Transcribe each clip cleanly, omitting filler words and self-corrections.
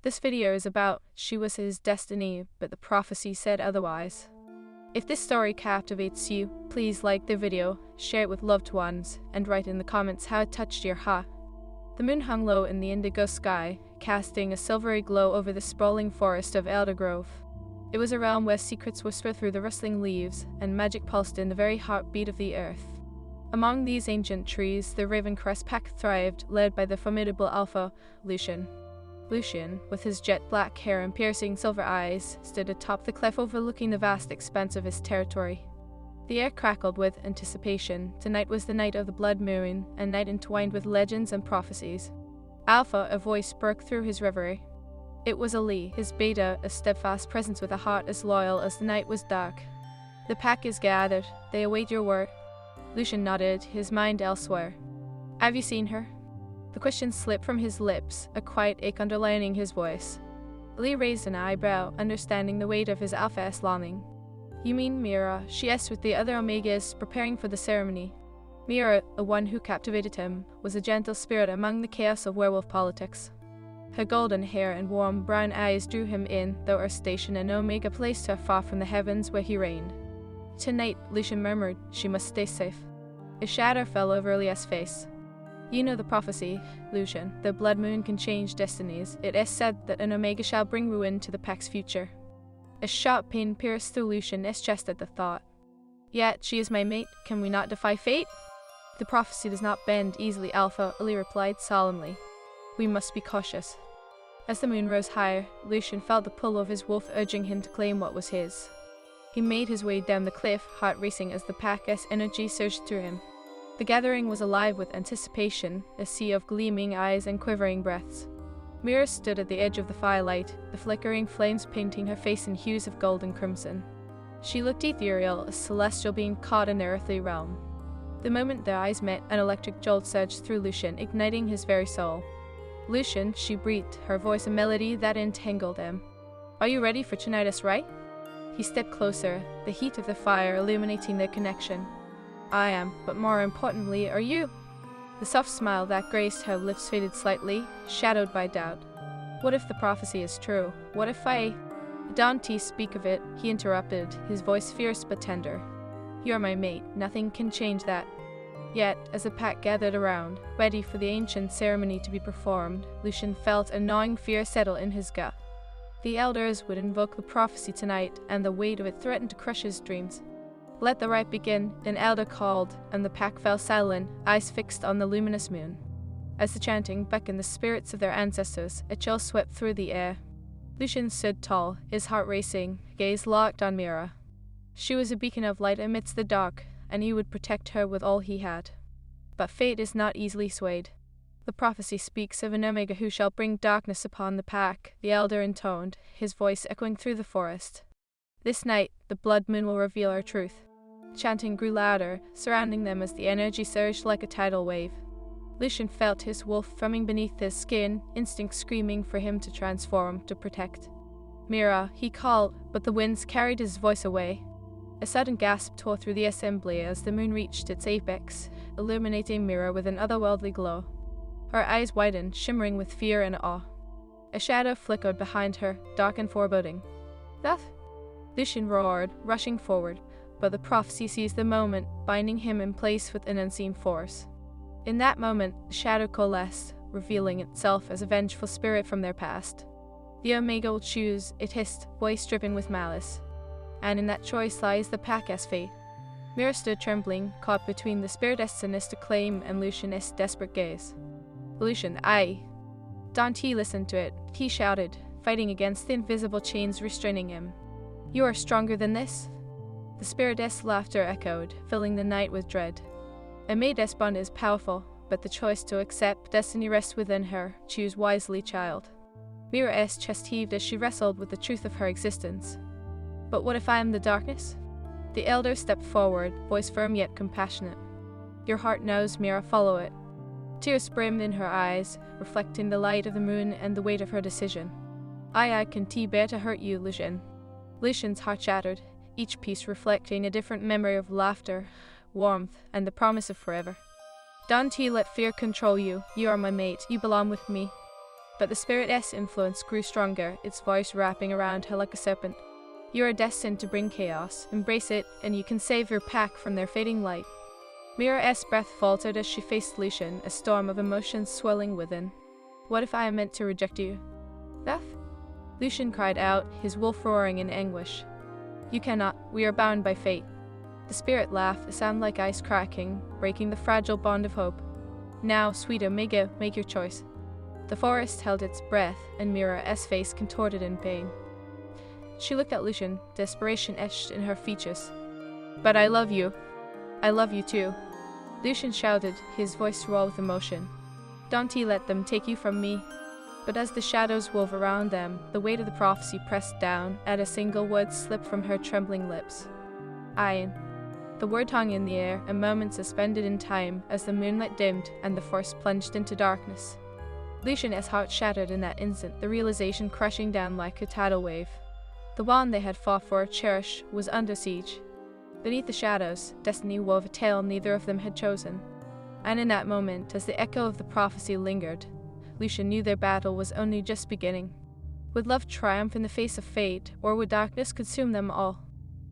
This video is about she was his destiny, but the prophecy said otherwise. If this story captivates you, please like the video, share it with loved ones, and write in the comments how it touched your heart. The moon hung low in the indigo sky, casting a silvery glow over the sprawling forest of Elder Grove. It was a realm where secrets whispered through the rustling leaves, and magic pulsed in the very heartbeat of the earth. Among these ancient trees, the Ravencrest pack thrived, led by the formidable alpha, Lucian. Lucian, with his jet-black hair and piercing silver eyes, stood atop the cliff overlooking the vast expanse of his territory. The air crackled with anticipation. Tonight was the night of the blood moon, a night entwined with legends and prophecies. Alpha, a voice broke through his reverie. It was Ali, his beta, a steadfast presence with a heart as loyal as the night was dark. The pack is gathered. They await your word. Lucian nodded, his mind elsewhere. Have you seen her? The question slipped from his lips, a quiet ache underlining his voice. Ali raised an eyebrow, understanding the weight of his alpha-S longing. You mean Mira? She asked with the other Omegas preparing for the ceremony. Mira, the one who captivated him, was a gentle spirit among the chaos of werewolf politics. Her golden hair and warm brown eyes drew him in, though her station in Omega placed her far from the heavens where he reigned. Tonight, Lucian murmured, she must stay safe. A shadow fell over Elias' face. You know the prophecy, Lucian. The blood moon can change destinies. It is said that an Omega shall bring ruin to the pack's future. A sharp pain pierced through Lucian's chest at the thought. Yet she is my mate. Can we not defy fate? The prophecy does not bend easily, Alpha, Ali replied solemnly. We must be cautious. As the moon rose higher, Lucian felt the pull of his wolf urging him to claim what was his. He made his way down the cliff, heart racing as the pack's energy surged through him. The gathering was alive with anticipation, a sea of gleaming eyes and quivering breaths. Mira stood at the edge of the firelight, the flickering flames painting her face in hues of gold and crimson. She looked ethereal, a celestial being caught in the earthly realm. The moment their eyes met, an electric jolt surged through Lucian, igniting his very soul. Lucian, she breathed, her voice a melody that entangled him. Are you ready for tonight's rite? He stepped closer, the heat of the fire illuminating their connection. I am, but more importantly, are you? The soft smile that graced her lips faded slightly, shadowed by doubt. What if the prophecy is true? What if I... Don't speak of it, he interrupted, his voice fierce but tender. You are my mate, nothing can change that. Yet, as the pack gathered around, ready for the ancient ceremony to be performed, Lucian felt a gnawing fear settle in his gut. The elders would invoke the prophecy tonight, and the weight of it threatened to crush his dreams. Let the rite begin, an elder called, and the pack fell silent, eyes fixed on the luminous moon. As the chanting beckoned the spirits of their ancestors, a chill swept through the air. Lucian stood tall, his heart racing, gaze locked on Mira. She was a beacon of light amidst the dark, and he would protect her with all he had. But fate is not easily swayed. The prophecy speaks of an Omega who shall bring darkness upon the pack, the elder intoned, his voice echoing through the forest. This night, the blood moon will reveal our truth. Chanting grew louder, surrounding them as the energy surged like a tidal wave. Lucian felt his wolf thrumming beneath his skin, instinct screaming for him to transform, to protect. Mira, he called, but the winds carried his voice away. A sudden gasp tore through the assembly as the moon reached its apex, illuminating Mira with an otherworldly glow. Her eyes widened, shimmering with fear and awe. A shadow flickered behind her, dark and foreboding. That? Lucian roared, rushing forward, but the prophecy seized the moment, binding him in place with an unseen force. In that moment, the shadow coalesced, revealing itself as a vengeful spirit from their past. The Omega will choose, it hissed, voice dripping with malice. And in that choice lies the pack's fate. Mira stood trembling, caught between the spirit's sinister claim and Lucian's desperate gaze. Lucian, aye. Dante listened to it. He shouted, fighting against the invisible chains restraining him. You are stronger than this? The spirit's laughter echoed, filling the night with dread. A maid's bond is powerful, but the choice to accept destiny rests within her. Choose wisely, child. Mira's chest heaved as she wrestled with the truth of her existence. But what if I am the darkness? The elder stepped forward, voice firm yet compassionate. Your heart knows, Mira, follow it. Tears brimmed in her eyes, reflecting the light of the moon and the weight of her decision. I can bear to hurt you, Lucian. Lucian's heart shattered, each piece reflecting a different memory of laughter, warmth, and the promise of forever. Don't let fear control you. You are my mate. You belong with me. But the spirit's influence grew stronger, its voice wrapping around her like a serpent. You are destined to bring chaos. Embrace it, and you can save your pack from their fading light. Mira's breath faltered as she faced Lucian, a storm of emotions swelling within. What if I am meant to reject you? Death? Lucian cried out, his wolf roaring in anguish. You cannot. We are bound by fate. The spirit laughed, a sound like ice cracking, breaking the fragile bond of hope. Now, sweet Omega, make your choice. The forest held its breath, and Mira's face contorted in pain. She looked at Lucian, desperation etched in her features. But I love you. I love you too. Lucian shouted, his voice raw with emotion. Don't let them take you from me. But as the shadows wove around them, the weight of the prophecy pressed down, and a single word slipped from her trembling lips. Iron. The word hung in the air, a moment suspended in time, as the moonlight dimmed and the forest plunged into darkness. Lucian's heart shattered in that instant, the realization crushing down like a tidal wave. The one they had fought for, cherished, was under siege. Beneath the shadows, destiny wove a tale neither of them had chosen. And in that moment, as the echo of the prophecy lingered, Lucian knew their battle was only just beginning. Would love triumph in the face of fate, or would darkness consume them all?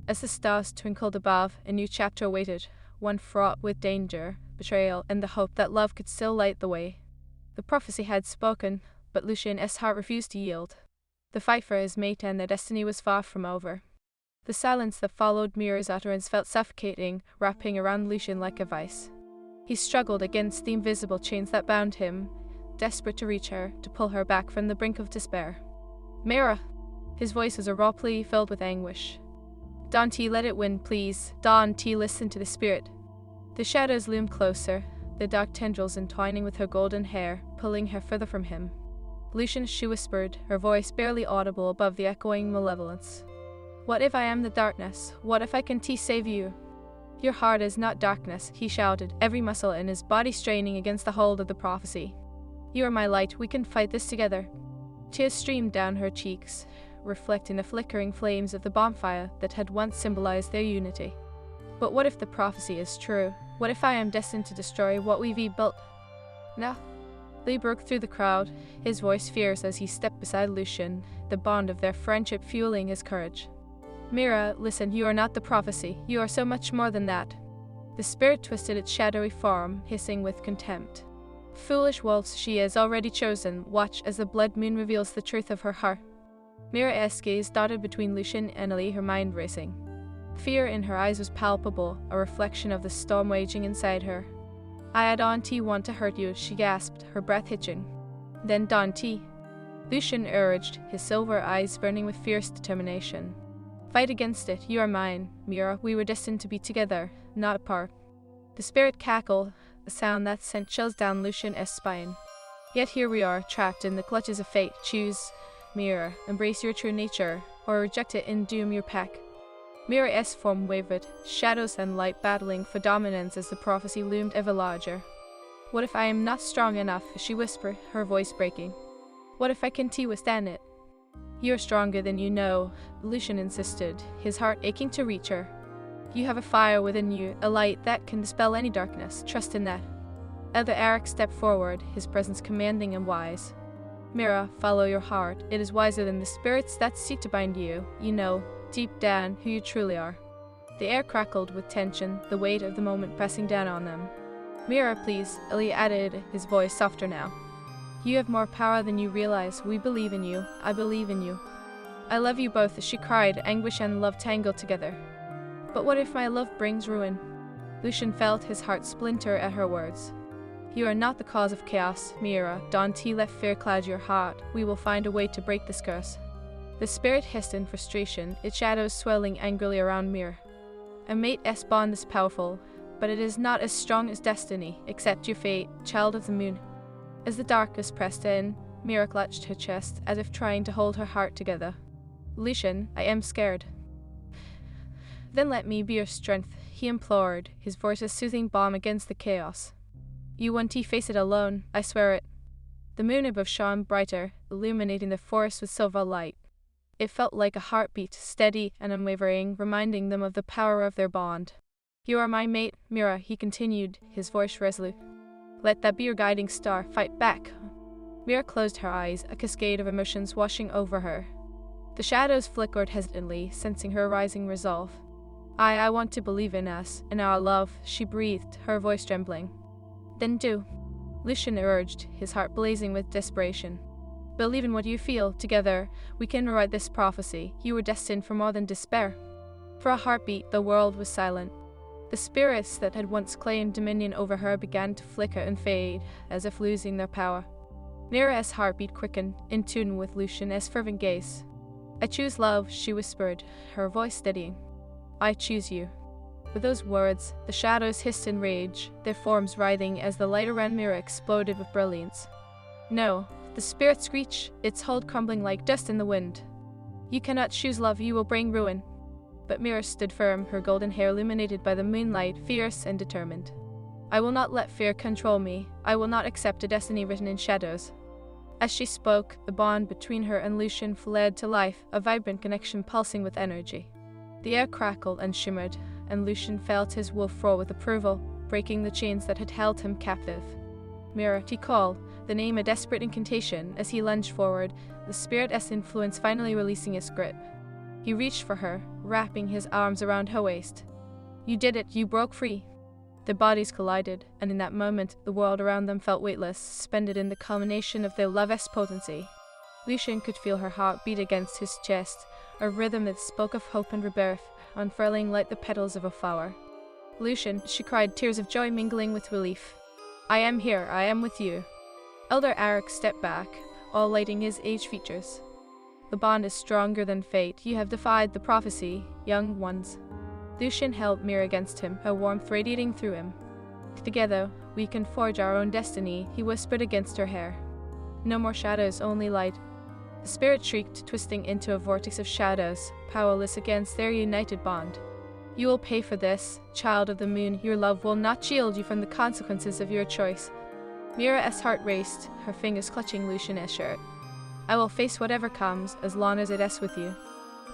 As the stars twinkled above, a new chapter awaited, one fraught with danger, betrayal, and the hope that love could still light the way. The prophecy had spoken, but Lucian's heart refused to yield. The fight for his mate and their destiny was far from over. The silence that followed Mira's utterance felt suffocating, wrapping around Lucian like a vice. He struggled against the invisible chains that bound him, desperate to reach her, to pull her back from the brink of despair. Mira! His voice was a raw plea filled with anguish. Don't let it win, please. Don't listen to the spirit. The shadows loomed closer, the dark tendrils entwining with her golden hair, pulling her further from him. Lucian, she whispered, her voice barely audible above the echoing malevolence. What if I am the darkness? What if I can save you? Your heart is not darkness, he shouted, every muscle in his body straining against the hold of the prophecy. You are my light, we can fight this together. Tears streamed down her cheeks, reflecting the flickering flames of the bonfire that had once symbolized their unity. But what if the prophecy is true? What if I am destined to destroy what we've built? No. Lee broke through the crowd, his voice fierce as he stepped beside Lucian, the bond of their friendship fueling his courage. Mira, listen, you are not the prophecy. You are so much more than that. The spirit twisted its shadowy form, hissing with contempt. Foolish wolves she has already chosen, watch as the blood moon reveals the truth of her heart. Mira's gaze dotted between Lucian and Lee, her mind racing. Fear in her eyes was palpable, a reflection of the storm waging inside her. I don't want to hurt you, she gasped, her breath hitching. Then don't. Lucian urged, his silver eyes burning with fierce determination. Fight against it, you are mine, Mira, we were destined to be together, not apart. The spirit cackled, a sound that sent chills down Lucian's spine. Yet here we are, trapped in the clutches of fate. Choose, Mira, embrace your true nature, or reject it and doom your pack. Mira's form wavered, shadows and light battling for dominance as the prophecy loomed ever larger. What if I am not strong enough, she whispered, her voice breaking. What if I can withstand it? You're stronger than you know, Lucian insisted, his heart aching to reach her. You have a fire within you, a light that can dispel any darkness, trust in that. Elder Eric stepped forward, his presence commanding and wise. Mira, follow your heart, it is wiser than the spirits that seek to bind you, you know, deep down, who you truly are. The air crackled with tension, the weight of the moment pressing down on them. Mira, please, Eli added, his voice softer now. You have more power than you realize. We believe in you. I believe in you. I love you both, she cried, anguish and love tangled together. But what if my love brings ruin? Lucian felt his heart splinter at her words. You are not the cause of chaos, Mira. Don't let fear cloud your heart. We will find a way to break this curse. The spirit hissed in frustration, its shadows swelling angrily around Mira. A mate's bond is powerful, but it is not as strong as destiny. Accept your fate, child of the moon. As the darkness pressed in, Mira clutched her chest as if trying to hold her heart together. Lucian, I am scared. Then let me be your strength, he implored, his voice a soothing balm against the chaos. You won't face it alone, I swear it. The moon above shone brighter, illuminating the forest with silver light. It felt like a heartbeat, steady and unwavering, reminding them of the power of their bond. You are my mate, Mira, he continued, his voice resolute. Let that be your guiding star, fight back. Mira closed her eyes, a cascade of emotions washing over her. The shadows flickered hesitantly, sensing her rising resolve. I want to believe in us, in our love," she breathed, her voice trembling. "Then do," Lucian urged, his heart blazing with desperation. "Believe in what you feel. Together, we can rewrite this prophecy. You were destined for more than despair." For a heartbeat, the world was silent. The spirits that had once claimed dominion over her began to flicker and fade, as if losing their power. Mira's heartbeat quickened, in tune with Lucian's fervent gaze. "I choose love," she whispered, her voice steadying. "I choose you." With those words, the shadows hissed in rage, their forms writhing as the light around Mira exploded with brilliance. "No," the spirit screeched, its hold crumbling like dust in the wind. "You cannot choose love, you will bring ruin." But Mira stood firm, her golden hair illuminated by the moonlight, fierce and determined. "I will not let fear control me. I will not accept a destiny written in shadows." As she spoke, the bond between her and Lucian fled to life, a vibrant connection pulsing with energy. The air crackled and shimmered, and Lucian felt his wolf roar with approval, breaking the chains that had held him captive. "Mira," he called, the name a desperate incantation. As he lunged forward, the spirit's influence finally releasing its grip. He reached for her, wrapping his arms around her waist. "You did it, you broke free." Their bodies collided, and in that moment, the world around them felt weightless, suspended in the culmination of their love's potency. Lucian could feel her heart beat against his chest, a rhythm that spoke of hope and rebirth, unfurling like the petals of a flower. "Lucian," she cried, tears of joy mingling with relief. "I am here, I am with you." Elder Arik stepped back, all lighting his aged features. "The bond is stronger than fate. You have defied the prophecy, young ones." Lucian held Mira against him, her warmth radiating through him. "Together, we can forge our own destiny," he whispered against her hair. "No more shadows, only light." The spirit shrieked, twisting into a vortex of shadows, powerless against their united bond. "You will pay for this, child of the moon. Your love will not shield you from the consequences of your choice." Mira's heart raced, her fingers clutching Lucian's shirt. "I will face whatever comes, as long as it is with you."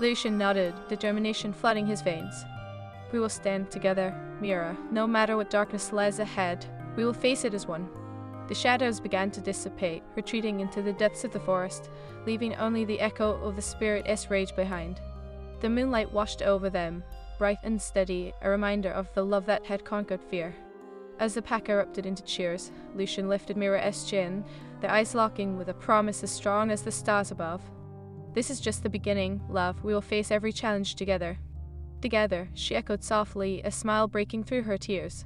Lucian nodded, determination flooding his veins. "We will stand together, Mira. No matter what darkness lies ahead, we will face it as one." The shadows began to dissipate, retreating into the depths of the forest, leaving only the echo of the spirit's rage behind. The moonlight washed over them, bright and steady, a reminder of the love that had conquered fear. As the pack erupted into cheers, Lucian lifted Mira's chin, their eyes locking with a promise as strong as the stars above. "This is just the beginning, love. We will face every challenge together." "Together," she echoed softly, a smile breaking through her tears.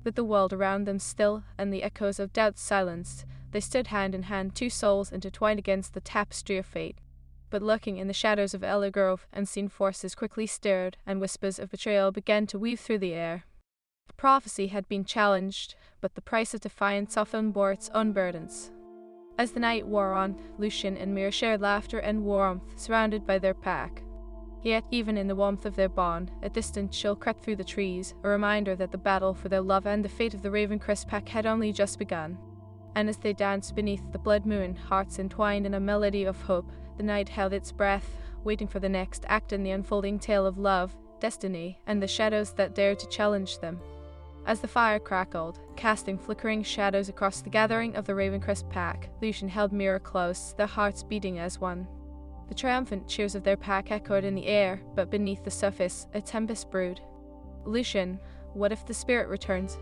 With the world around them still and the echoes of doubt silenced, they stood hand in hand, two souls intertwined against the tapestry of fate. But lurking in the shadows of Elder Grove, unseen forces quickly stirred, and whispers of betrayal began to weave through the air. The prophecy had been challenged, but the price of defiance often bore its own burdens. As the night wore on, Lucian and Mira shared laughter and warmth, surrounded by their pack. Yet, even in the warmth of their bond, a distant chill crept through the trees, a reminder that the battle for their love and the fate of the Ravencrest pack had only just begun. And as they danced beneath the blood moon, hearts entwined in a melody of hope, the night held its breath, waiting for the next act in the unfolding tale of love, destiny, and the shadows that dared to challenge them. As the fire crackled, casting flickering shadows across the gathering of the Ravencrest pack, Lucian held Mira close, their hearts beating as one. The triumphant cheers of their pack echoed in the air, but beneath the surface, a tempest brewed. "Lucian, what if the spirit returns?"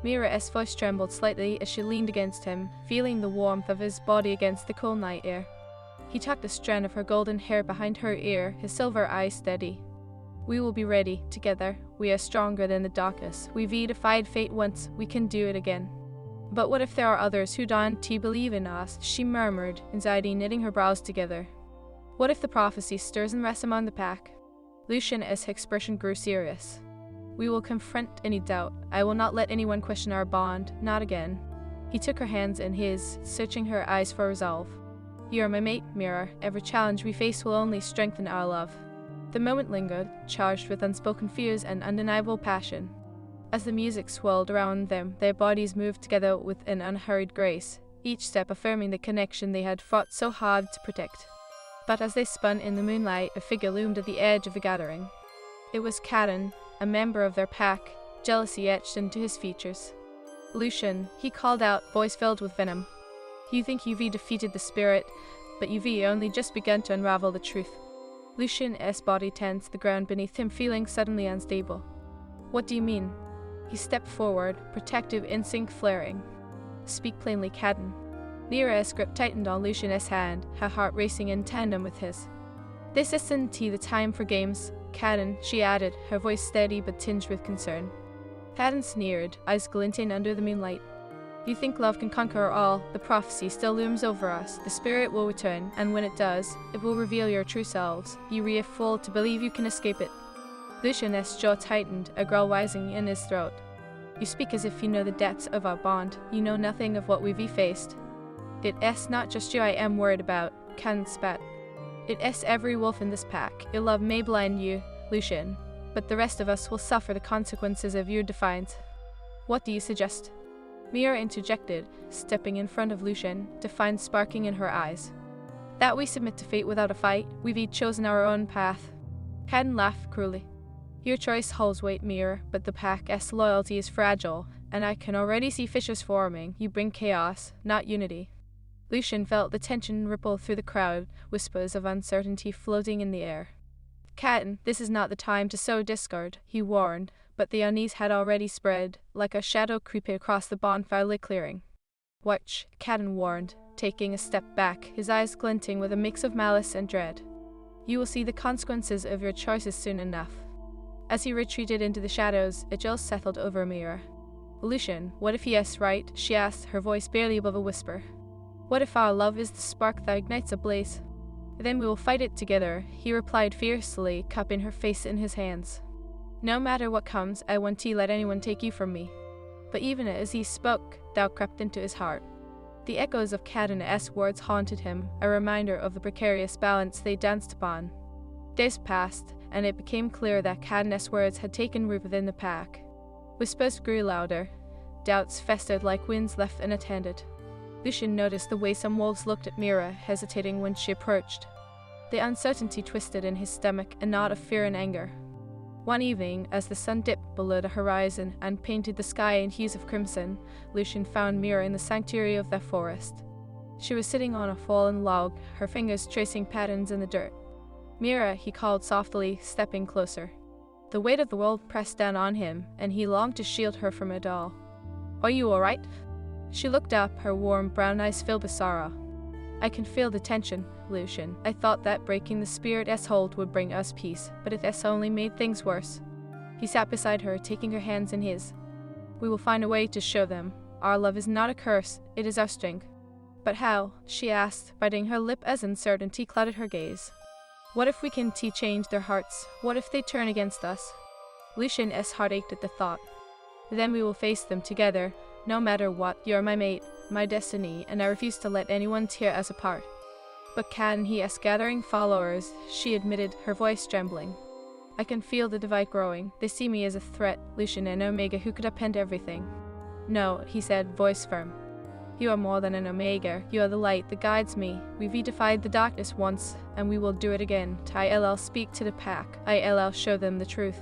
Mira's voice trembled slightly as she leaned against him, feeling the warmth of his body against the cool night air. He tucked a strand of her golden hair behind her ear, his silver eyes steady. "We will be ready, together. We are stronger than the darkness. We've defied fate once, we can do it again." "But what if there are others who don't believe in us?" she murmured, anxiety knitting her brows together. "What if the prophecy stirs unrest among the pack?" Lucian's expression grew serious. "We will confront any doubt. I will not let anyone question our bond, not again." He took her hands in his, searching her eyes for resolve. "You are my mate, Mira. Every challenge we face will only strengthen our love." The moment lingered, charged with unspoken fears and undeniable passion. As the music swirled around them, their bodies moved together with an unhurried grace, each step affirming the connection they had fought so hard to protect. But as they spun in the moonlight, a figure loomed at the edge of the gathering. It was Caden, a member of their pack, jealousy etched into his features. "Lucian," he called out, voice filled with venom. You think UV defeated the spirit, but UV only just begun to unravel the truth. Lucian's body tensed, the ground beneath him feeling suddenly unstable. What do you mean? He stepped forward, protective instinct flaring. Speak plainly, Cadden. Mira's grip tightened on Lucian's hand, her heart racing in tandem with his. This isn't the time for games, Cadden, she added, her voice steady but tinged with concern. Cadden sneered, eyes glinting under the moonlight. You think love can conquer all, the prophecy still looms over us, the spirit will return, and when it does, it will reveal your true selves. You are fool to believe you can escape it. Lucian's jaw tightened, a growl rising in his throat. You speak as if you know the depths of our bond, you know nothing of what we've faced. It's not just you I am worried about, Cadden spat. It's every wolf in this pack. Your love may blind you, Lucian, but the rest of us will suffer the consequences of your defiance. What do you suggest? Mira interjected, stepping in front of Lucian, defiance sparking in her eyes. That we submit to fate without a fight, we've each chosen our own path. Cadden laughed cruelly. Your choice holds weight, Mira, but the pack's loyalty is fragile, and I can already see fissures forming. You bring chaos, not unity. Lucian felt the tension ripple through the crowd, whispers of uncertainty floating in the air. Cadden, this is not the time to sow discord, he warned, but the unease had already spread, like a shadow creeping across the bonfire-lit clearing. Watch, Cadden warned, taking a step back, his eyes glinting with a mix of malice and dread. You will see the consequences of your choices soon enough. As he retreated into the shadows, a chill settled over Mira. Lucian, what if he is right? She asked, her voice barely above a whisper. What if our love is the spark that ignites a blaze? Then we will fight it together, he replied fiercely, cupping her face in his hands. No matter what comes, I won't let anyone take you from me. But even as he spoke, doubt crept into his heart. The echoes of Cadden's words haunted him, a reminder of the precarious balance they danced upon. Days passed, and it became clear that Cadden's words had taken root within the pack. Whispers grew louder. Doubts festered like winds left unattended. Lucian noticed the way some wolves looked at Mira, hesitating when she approached. The uncertainty twisted in his stomach, a knot of fear and anger. One evening, as the sun dipped below the horizon and painted the sky in hues of crimson, Lucian found Mira in the sanctuary of the forest. She was sitting on a fallen log, her fingers tracing patterns in the dirt. Mira, he called softly, stepping closer. The weight of the world pressed down on him, and he longed to shield her from it all. Are you all right? She looked up, her warm brown eyes filled with sorrow. I can feel the tension, Lucian. I thought that breaking the spirit's hold would bring us peace, but it has only made things worse. He sat beside her, taking her hands in his. We will find a way to show them. Our love is not a curse, it is our strength. But how? She asked, biting her lip as uncertainty clouded her gaze. What if we can change their hearts? What if they turn against us? Lucian's heart ached at the thought. Then we will face them together. No matter what, you're my mate, my destiny, and I refuse to let anyone tear us apart. But Cadden, he is gathering followers, she admitted, her voice trembling. I can feel the divide growing. They see me as a threat, Lucian and Omega who could upend everything. No, he said, voice firm. You are more than an Omega. You are the light that guides me. We've defied the darkness once, and we will do it again. ILL speak to the pack. ILL show them the truth.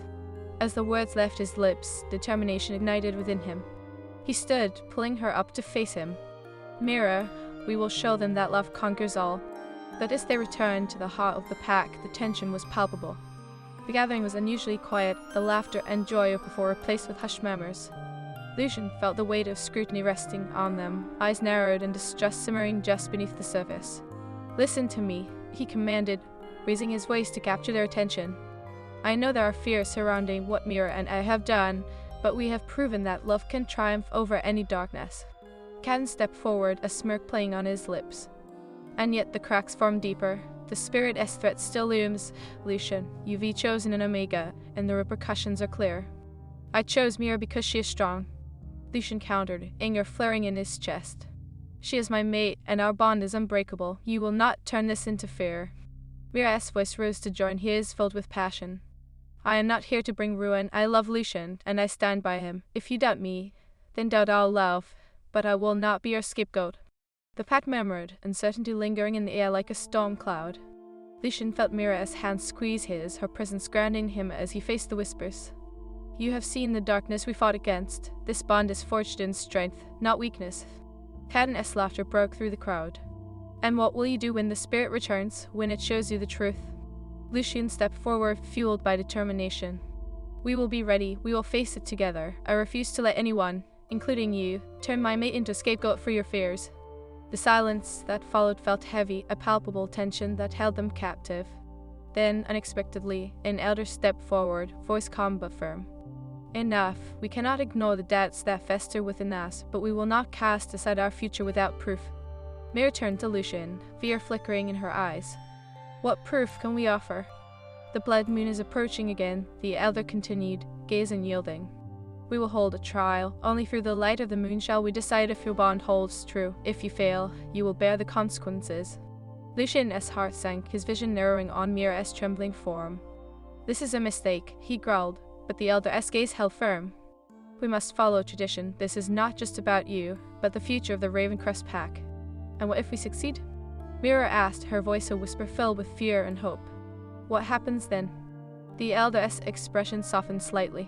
As the words left his lips, determination ignited within him. He stood, pulling her up to face him. Mira, we will show them that love conquers all. But as they returned to the heart of the pack, the tension was palpable. The gathering was unusually quiet, the laughter and joy of before replaced with hushed murmurs. Lucian felt the weight of scrutiny resting on them, eyes narrowed and distrust simmering just beneath the surface. Listen to me, he commanded, raising his voice to capture their attention. I know there are fears surrounding what Mira and I have done, but we have proven that love can triumph over any darkness. Cadden stepped forward, a smirk playing on his lips. And yet the cracks formed deeper. The spirit's threat still looms. Lucian, you've chosen an Omega, and the repercussions are clear. I chose Mira because she is strong. Lucian countered, anger flaring in his chest. She is my mate, and our bond is unbreakable. You will not turn this into fear. Mira's voice rose to join his, filled with passion. I am not here to bring ruin. I love Lucian, and I stand by him. If you doubt me, then doubt our love, but I will not be your scapegoat. The pack murmured, uncertainty lingering in the air like a storm cloud. Lucian felt Mira's hand squeeze his, her presence grounding him as he faced the whispers. You have seen the darkness we fought against. This bond is forged in strength, not weakness. Cadden's laughter broke through the crowd. And what will you do when the spirit returns, when it shows you the truth? Lucien stepped forward, fueled by determination. We will be ready, we will face it together. I refuse to let anyone, including you, turn my mate into a scapegoat for your fears. The silence that followed felt heavy, a palpable tension that held them captive. Then, unexpectedly, an elder stepped forward, voice calm but firm. Enough. We cannot ignore the doubts that fester within us, but we will not cast aside our future without proof. Mira turned to Lucien, fear flickering in her eyes. What proof can we offer? The blood moon is approaching again, the elder continued, gaze unyielding. We will hold a trial. Only through the light of the moon shall we decide if your bond holds true. If you fail, you will bear the consequences. Lucien's heart sank, his vision narrowing on Mira's trembling form. This is a mistake, he growled, but the elder's gaze held firm. We must follow tradition. This is not just about you, but the future of the Ravencrest pack. And what if we succeed? Mira asked, her voice a whisper filled with fear and hope. What happens then? The elder's expression softened slightly.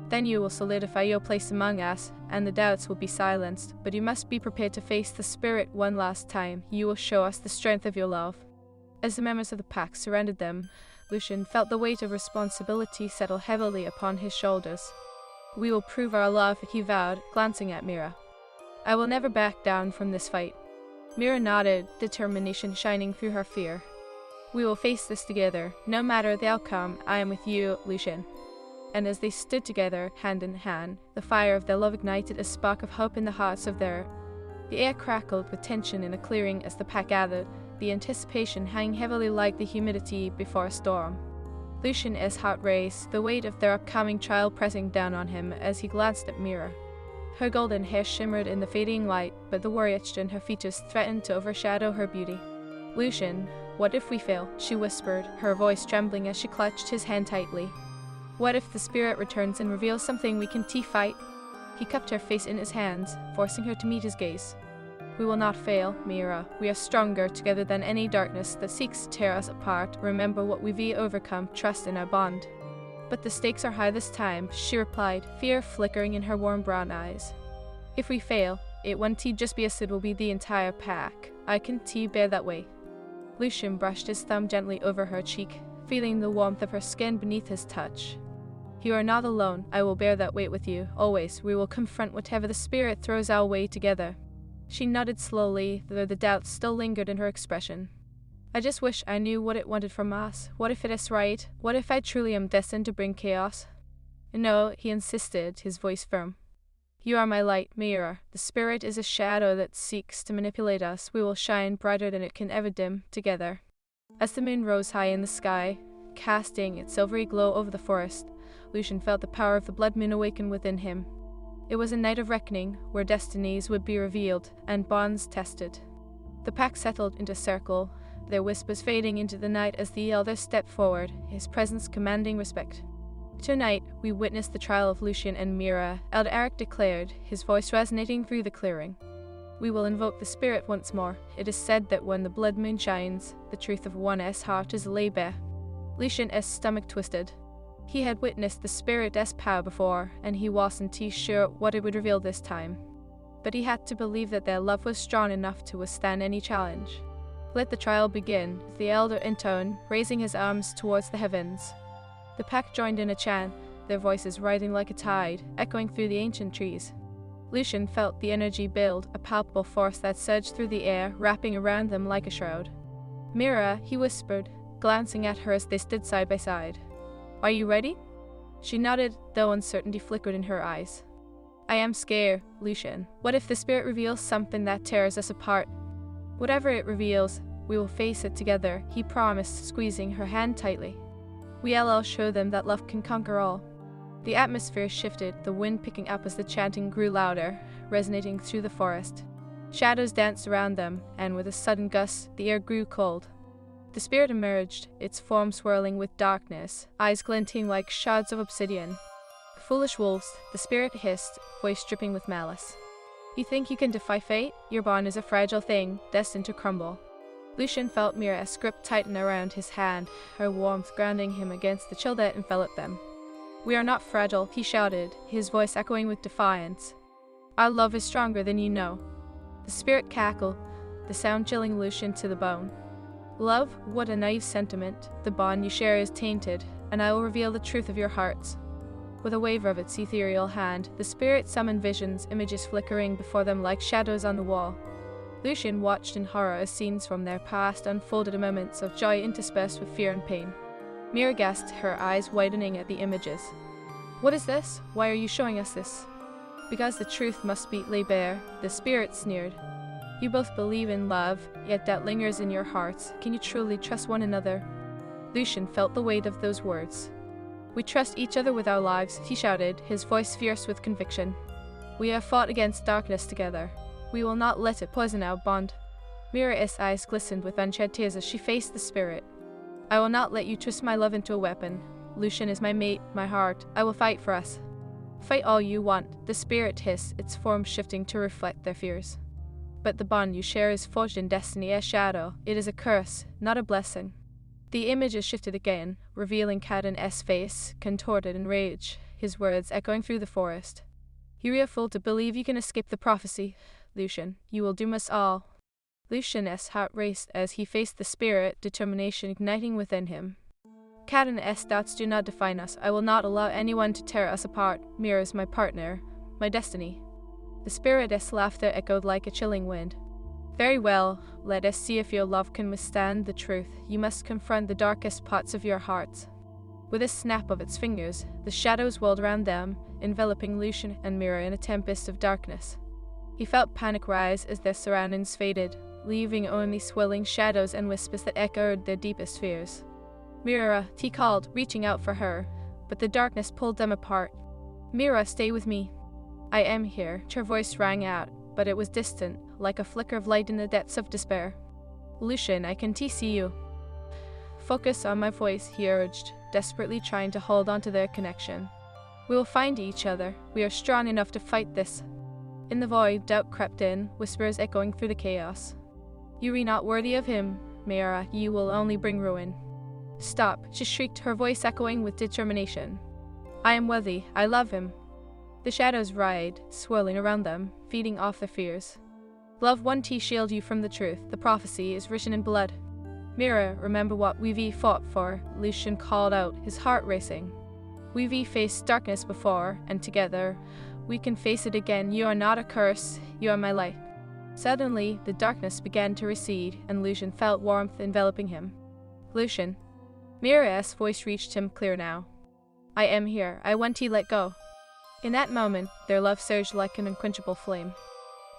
Then you will solidify your place among us, and the doubts will be silenced, but you must be prepared to face the spirit one last time. You will show us the strength of your love. As the members of the pack surrounded them, Lucien felt the weight of responsibility settle heavily upon his shoulders. We will prove our love, he vowed, glancing at Mira. I will never back down from this fight. Mira nodded, determination shining through her fear. We will face this together. No matter the outcome, I am with you, Lucien. And as they stood together, hand in hand, the fire of their love ignited a spark of hope in the hearts of their. The air crackled with tension in a clearing as the pack gathered, the anticipation hanging heavily like the humidity before a storm. Lucien's heart raced, the weight of their upcoming trial pressing down on him as he glanced at Mira. Her golden hair shimmered in the fading light, but the worry etched in her features threatened to overshadow her beauty. Lucien, what if we fail? She whispered, her voice trembling as she clutched his hand tightly. What if the spirit returns and reveals something we can fight? He cupped her face in his hands, forcing her to meet his gaze. We will not fail, Mira. We are stronger together than any darkness that seeks to tear us apart. Remember what we've overcome, trust in our bond. But the stakes are high this time, she replied, fear flickering in her warm brown eyes. If we fail, it won't just be us, it will be the entire pack. I can bear that weight. Lucien brushed his thumb gently over her cheek, feeling the warmth of her skin beneath his touch. You are not alone. I will bear that weight with you, always. We will confront whatever the spirit throws our way together. She nodded slowly, though the doubt still lingered in her expression. I just wish I knew what it wanted from us. What if it is right? What if I truly am destined to bring chaos? No, he insisted, his voice firm. You are my light, Mira. The spirit is a shadow that seeks to manipulate us. We will shine brighter than it can ever dim, together. As the moon rose high in the sky, casting its silvery glow over the forest, Lucien felt the power of the blood moon awaken within him. It was a night of reckoning, where destinies would be revealed and bonds tested. The pack settled into circle, their whispers fading into the night as the elder stepped forward, his presence commanding respect. Tonight, we witnessed the trial of Lucien and Mira, Elder Eric declared, his voice resonating through the clearing. We will invoke the spirit once more. It is said that when the blood moon shines, the truth of one's heart is laid bare. Lucien's stomach twisted. He had witnessed the spirit's power before, and he wasn't sure what it would reveal this time. But he had to believe that their love was strong enough to withstand any challenge. Let the trial begin, the elder intoned, raising his arms towards the heavens. The pack joined in a chant, their voices rising like a tide, echoing through the ancient trees. Lucien felt the energy build, a palpable force that surged through the air, wrapping around them like a shroud. Mira, he whispered, glancing at her as they stood side by side. Are you ready? She nodded, though uncertainty flickered in her eyes. I am scared, Lucien. What if the spirit reveals something that tears us apart? Whatever it reveals, we will face it together, he promised, squeezing her hand tightly. We'll all show them that love can conquer all. The atmosphere shifted, the wind picking up as the chanting grew louder, resonating through the forest. Shadows danced around them, and with a sudden gust, the air grew cold. The spirit emerged, its form swirling with darkness, eyes glinting like shards of obsidian. Foolish wolves, the spirit hissed, voice dripping with malice. You think you can defy fate? Your bond is a fragile thing, destined to crumble. Lucien felt Mira's grip tighten around his hand, her warmth grounding him against the chill that enveloped them. We are not fragile, he shouted, his voice echoing with defiance. Our love is stronger than you know. The spirit cackled, the sound chilling Lucian to the bone. Love, what a naive sentiment. The bond you share is tainted, and I will reveal the truth of your hearts. With a wave of its ethereal hand, the spirit summoned visions, images flickering before them like shadows on the wall. Lucian watched in horror as scenes from their past unfolded in moments of joy interspersed with fear and pain. Mira gasped, her eyes widening at the images. What is this? Why are you showing us this? Because the truth must be laid bare, the spirit sneered. You both believe in love, yet doubt lingers in your hearts. Can you truly trust one another? Lucian felt the weight of those words. We trust each other with our lives, he shouted, his voice fierce with conviction. We have fought against darkness together. We will not let it poison our bond. Mira's eyes glistened with unshed tears as she faced the spirit. I will not let you twist my love into a weapon. Lucian is my mate, my heart. I will fight for us. Fight all you want, the spirit hissed, its form shifting to reflect their fears. But the bond you share is forged in destiny as shadow. It is a curse, not a blessing. The images shifted again, revealing Caden's face, contorted in rage, his words echoing through the forest. You are fool to believe you can escape the prophecy. Lucian, you will doom us all. Lucian's heart raced as he faced the spirit, determination igniting within him. Caden's doubts do not define us. I will not allow anyone to tear us apart. Mira is my partner, my destiny. The spirit's laughter echoed like a chilling wind. Very well, let us see if your love can withstand the truth. You must confront the darkest parts of your hearts. With a snap of its fingers, the shadows whirled around them, enveloping Lucian and Mira in a tempest of darkness. He felt panic rise as their surroundings faded, leaving only swirling shadows and whispers that echoed their deepest fears. Mira, he called, reaching out for her, but the darkness pulled them apart. Mira, stay with me. I am here, her voice rang out, but it was distant, like a flicker of light in the depths of despair. Lucian, I can see you. Focus on my voice, he urged, desperately trying to hold on to their connection. We will find each other. We are strong enough to fight this. In the void, doubt crept in, whispers echoing through the chaos. You are not worthy of him, Mira. You will only bring ruin. Stop, she shrieked, her voice echoing with determination. I am worthy. I love him. The shadows writhed, swirling around them, feeding off their fears. Love won't shield you from the truth. The prophecy is written in blood. Mira, remember what we fought for, Lucian called out, his heart racing. We faced darkness before, and together, we can face it again. You are not a curse, you are my light. Suddenly, the darkness began to recede, and Lucian felt warmth enveloping him. Lucian. Mira's voice reached him clear now. I am here. I want to let go. In that moment, their love surged like an unquenchable flame.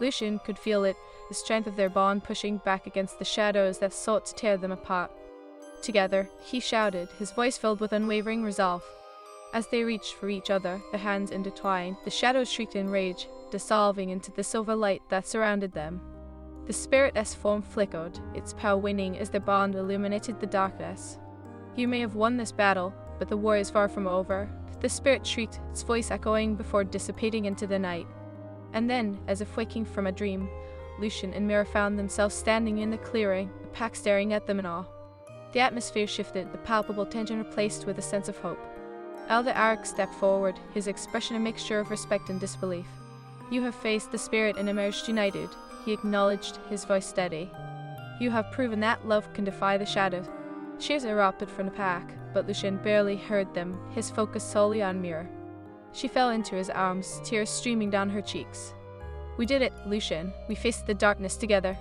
Lucian could feel it, the strength of their bond pushing back against the shadows that sought to tear them apart. Together, he shouted, his voice filled with unwavering resolve. As they reached for each other, their hands intertwined, the shadows shrieked in rage, dissolving into the silver light that surrounded them. The spirit's form flickered, its power waning as their bond illuminated the darkness. You may have won this battle, but the war is far from over. The spirit shrieked, its voice echoing before dissipating into the night. And then, as if waking from a dream, Lucian and Mira found themselves standing in the clearing, the pack staring at them in awe. The atmosphere shifted, the palpable tension replaced with a sense of hope. Elder Arik stepped forward, his expression a mixture of respect and disbelief. You have faced the spirit and emerged united, he acknowledged, his voice steady. You have proven that love can defy the shadows. Cheers erupted from the pack, but Lucian barely heard them, his focus solely on Mira. She fell into his arms, tears streaming down her cheeks. We did it, Lucian. We faced the darkness together.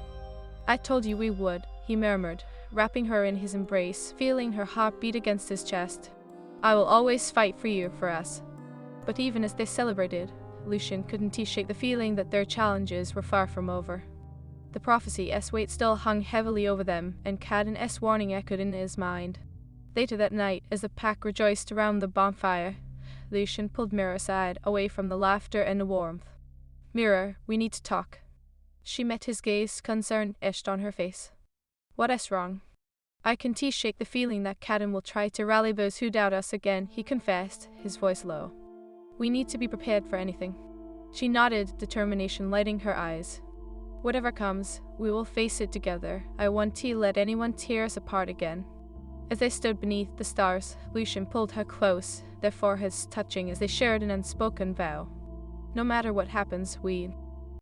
I told you we would, he murmured, wrapping her in his embrace, feeling her heart beat against his chest. I will always fight for you, for us. But even as they celebrated, Lucian couldn't shake the feeling that their challenges were far from over. The prophecy's weight still hung heavily over them, and Caden's warning echoed in his mind. Later that night, as the pack rejoiced around the bonfire, Lucian pulled Mira aside, away from the laughter and the warmth. Mira, we need to talk. She met his gaze, concern etched on her face. What is wrong? I can shake the feeling that Caden will try to rally those who doubt us again, he confessed, his voice low. We need to be prepared for anything. She nodded, determination lighting her eyes. Whatever comes, we will face it together. I won't let anyone tear us apart again. As they stood beneath the stars, Lucian pulled her close, their foreheads touching as they shared an unspoken vow. No matter what happens, we